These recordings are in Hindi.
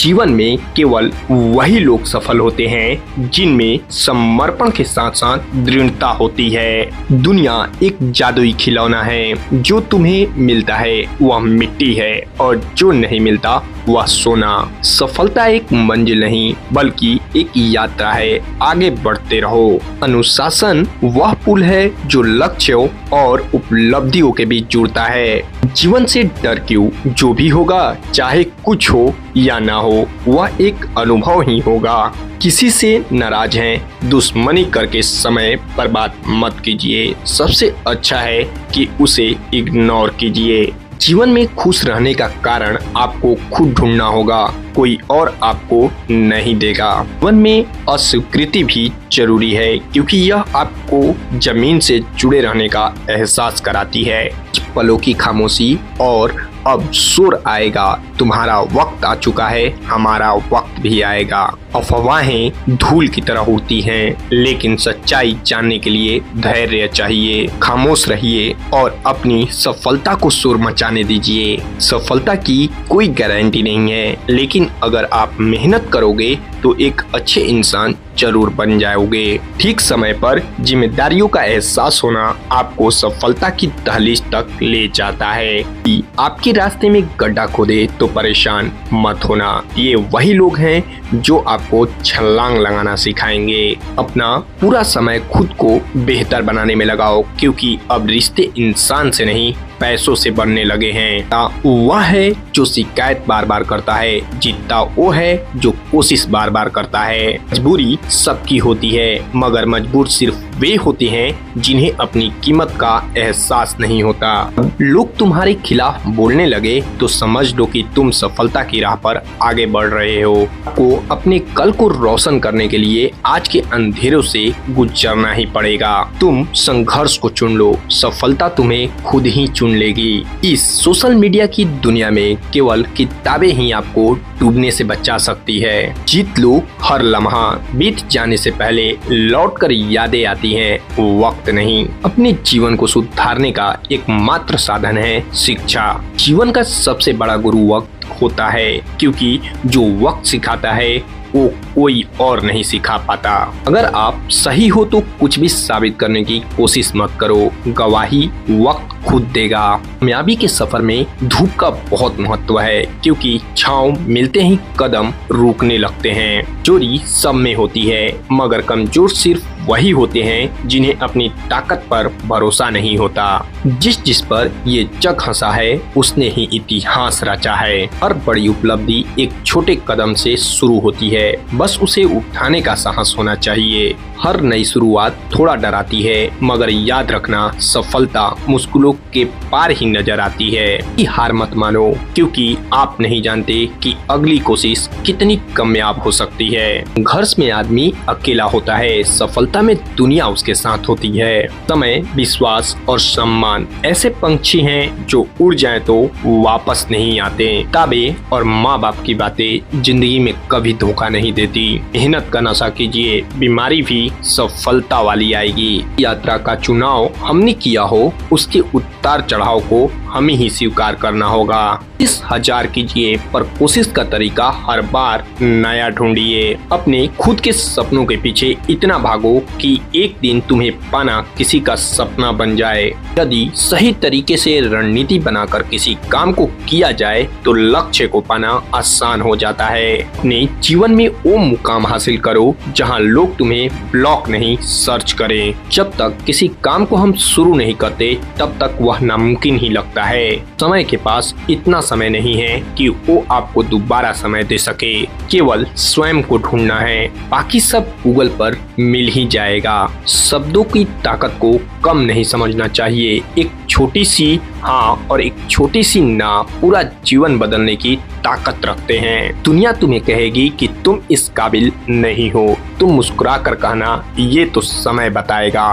जीवन में केवल वही लोग सफल होते हैं जिनमें समर्पण के साथ साथ दृढ़ता होती है। दुनिया एक जादुई खिलौना है, जो तुम्हें मिलता है वह मिट्टी है और जो नहीं मिलता वह सोना। सफलता एक मंजिल नहीं बल्कि एक यात्रा है, आगे बढ़ते रहो। अनुशासन वह पुल है जो लक्ष्यों और उपलब्धियों के बीच जुड़ता है। जीवन से डर क्यों, जो भी होगा चाहे कुछ हो या ना हो वह एक अनुभव ही होगा। किसी से नाराज हैं, दुश्मनी करके समय बर्बाद मत कीजिए, सबसे अच्छा है कि उसे इग्नोर कीजिए। जीवन में खुश रहने का कारण आपको खुद ढूंढना होगा, कोई और आपको नहीं देगा। जीवन में अस्वीकृति भी जरूरी है क्योंकि यह आपको जमीन से जुड़े रहने का एहसास कराती है। पलों की खामोशी और अब शोर आएगा, तुम्हारा वक्त आ चुका है, हमारा वक्त भी आएगा। अफवाहें धूल की तरह उड़ती हैं, लेकिन सच्चाई जानने के लिए धैर्य चाहिए। खामोश रहिए और अपनी सफलता को शोर मचाने दीजिए। सफलता की कोई गारंटी नहीं है, लेकिन अगर आप मेहनत करोगे तो एक अच्छे इंसान जरूर बन जाओगे। ठीक समय पर जिम्मेदारियों का एहसास होना आपको सफलता की दहलीज तक ले जाता है। कि आपके रास्ते में गड्ढा खोदे तो परेशान मत होना, ये वही लोग हैं जो आपको छलांग लगाना सिखाएंगे। अपना पूरा समय खुद को बेहतर बनाने में लगाओ, क्योंकि अब रिश्ते इंसान से नहीं पैसों से बनने लगे हैं। वह है जो शिकायत बार बार करता है, जीतता वो है जो कोशिश बार बार करता है। मजबूरी सबकी होती है, मगर मजबूर सिर्फ वे होते हैं जिन्हें अपनी कीमत का एहसास नहीं होता। लोग तुम्हारे खिलाफ बोलने लगे तो समझ लो कि तुम सफलता की राह पर आगे बढ़ रहे हो। आपको अपने कल को रोशन करने के लिए आज के अंधेरों से गुजरना ही पड़ेगा। तुम संघर्ष को चुन लो, सफलता तुम्हें खुद ही चुन लेगी। इस सोशल मीडिया की दुनिया में केवल किताबें ही आपको डूबने से बचा सकती है। जीत लो हर लम्हा, बीत जाने से पहले लौटकर यादें आती हैं, वक्त नहीं। अपने जीवन को सुधारने का एकमात्र साधन है शिक्षा। जीवन का सबसे बड़ा गुरु वक्त होता है, क्योंकि जो वक्त सिखाता है वो कोई और नहीं सिखा पाता। अगर आप सही हो तो कुछ भी साबित करने की कोशिश मत करो, गवाही वक्त खुद देगा। कामयाबी के सफर में धूप का बहुत महत्व है, क्योंकि छांव मिलते ही कदम रुकने लगते हैं। चोरी सब में होती है, मगर कमजोर सिर्फ वही होते हैं जिन्हें अपनी ताकत पर भरोसा नहीं होता। जिस पर ये जग हंसा है उसने ही इतिहास रचा है। हर बड़ी उपलब्धि एक छोटे कदम से शुरू होती है, बस उसे उठाने का साहस होना चाहिए। हर नई शुरुआत थोड़ा डराती है, मगर याद रखना सफलता मुश्किलों के पार ही नजर आती है। हार मत मानो, क्योंकि आप नहीं जानते कि अगली कोशिश कितनी कामयाब हो सकती है। घर्ष में आदमी अकेला होता है, सफलता में दुनिया उसके साथ होती है। समय, विश्वास और सम्मान ऐसे पंछी हैं जो उड़ जाएं तो वापस नहीं आते। किताबें और माँ बाप की बातें जिंदगी में कभी धोखा नहीं देती। मेहनत का नशा कीजिए, बीमारी भी सफलता वाली आएगी। यात्रा का चुनाव हमने किया हो, उसके उतार चढ़ाव को हमें ही स्वीकार करना होगा। 10,000 कीजिए, पर कोशिश का तरीका हर बार नया ढूंढिए। अपने खुद के सपनों के पीछे इतना भागो कि एक दिन तुम्हें पाना किसी का सपना बन जाए। यदि सही तरीके से रणनीति बनाकर किसी काम को किया जाए तो लक्ष्य को पाना आसान हो जाता है। अपने जीवन में वो मुकाम हासिल करो जहां लोग तुम्हें ब्लॉक नहीं सर्च करें। जब तक किसी काम को हम शुरू नहीं करते तब तक वह नामुमकिन ही लगता है। समय के पास इतना समय नहीं है कि वो आपको दोबारा समय दे सके। केवल स्वयं को ढूंढना है, बाकी सब गूगल पर मिल ही जाएगा। शब्दों की ताकत को कम नहीं समझना चाहिए। एक छोटी सी हाँ और एक छोटी सी ना पूरा जीवन बदलने की ताकत रखते हैं। दुनिया तुम्हें कहेगी कि तुम इस काबिल नहीं हो, तुम मुस्कुरा कर कहना ये तो समय बताएगा।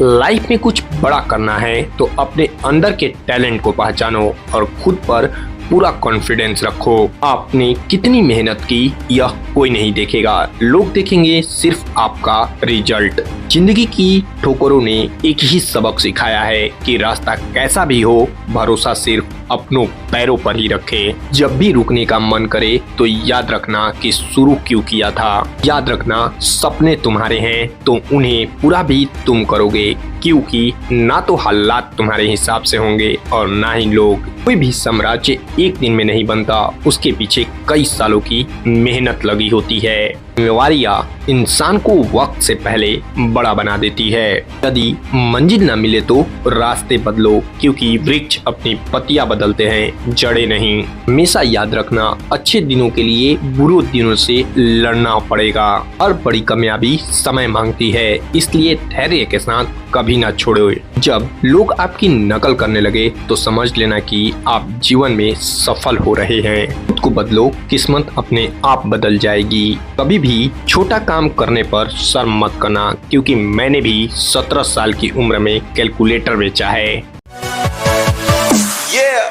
लाइफ में कुछ बड़ा करना है तो अपने अंदर के टैलेंट को पहचानो और खुद पर पूरा कॉन्फिडेंस रखो। आपने कितनी मेहनत की यह कोई नहीं देखेगा, लोग देखेंगे सिर्फ आपका रिजल्ट। जिंदगी की ठोकरों ने एक ही सबक सिखाया है कि रास्ता कैसा भी हो, भरोसा सिर्फ अपनों पैरों पर ही रखे। जब भी रुकने का मन करे तो याद रखना कि शुरू क्यों किया था। याद रखना, सपने तुम्हारे हैं तो उन्हें पूरा भी तुम करोगे, क्योंकि ना तो हालात तुम्हारे हिसाब से होंगे और ना ही लोग। कोई भी साम्राज्य एक दिन में नहीं बनता, उसके पीछे कई सालों की मेहनत लगी होती है। जिम्मेवारियां इंसान को वक्त से पहले बड़ा बना देती है। यदि मंजिल न मिले तो रास्ते बदलो, क्योंकि वृक्ष अपनी पत्तियां बदलते हैं, जड़ें नहीं। हमेशा याद रखना, अच्छे दिनों के लिए बुरे दिनों से लड़ना पड़ेगा। हर बड़ी कामयाबी समय मांगती है, इसलिए धैर्य के साथ कभी ना छोड़ो। जब लोग आपकी नकल करने लगे तो समझ लेना कि आप जीवन में सफल हो रहे हैं। खुद को बदलो, किस्मत अपने आप बदल जाएगी। कभी भी छोटा काम करने पर शर्म मत करना, क्योंकि मैंने भी 17 साल की उम्र में कैलकुलेटर बेचा है। Yeah.